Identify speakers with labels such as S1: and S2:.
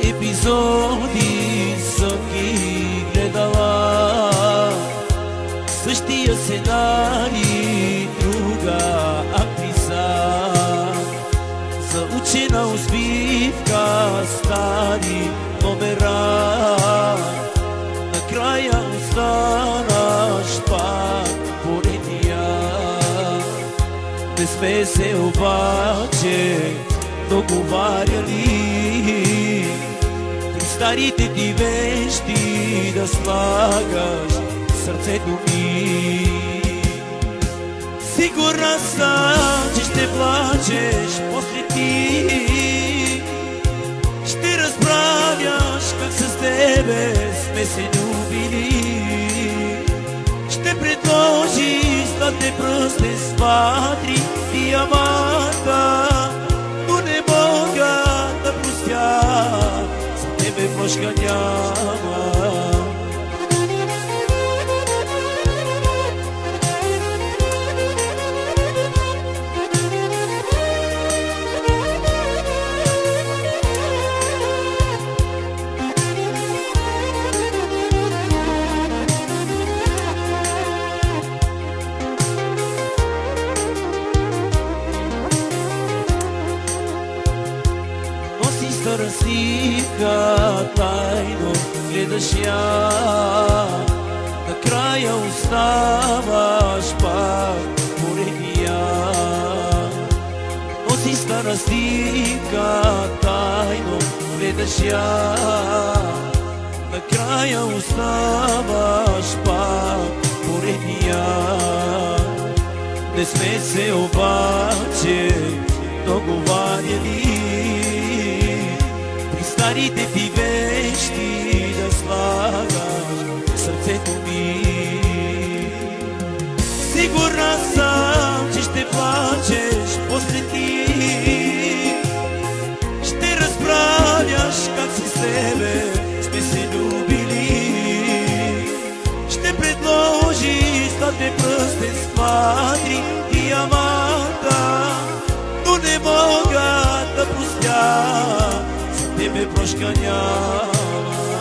S1: епизоди съм ги гледала, същия сценарий, друга актриса, заучена усмивка, стари номера, накрая останаш пак поредния. Не сме се обаче договаряли при старите ти вещи да слагаш сърцето ми. Сигурна съм, че ще плачеш после ти, ще разправяш как с тебе сме се любили, ще предложиш златен пръстен с два-три диаманта, но не мога да простя, за тебе прошка няма. Стара снимка тайно гледаш я, накрая оставаш пак поредния. Носи стара снимка тайно гледаш я, накрая оставаш пак поредния. Не сме се обаче договаряли старите ти вещи да слагаш сърцето ми. Сигурна съм, че ще плачеш после ти, ще разправяш как си с тебе сме се любили, ще предложиш златен пръстен с два-три диаманта, но не мога да простя, тебе прошка няма.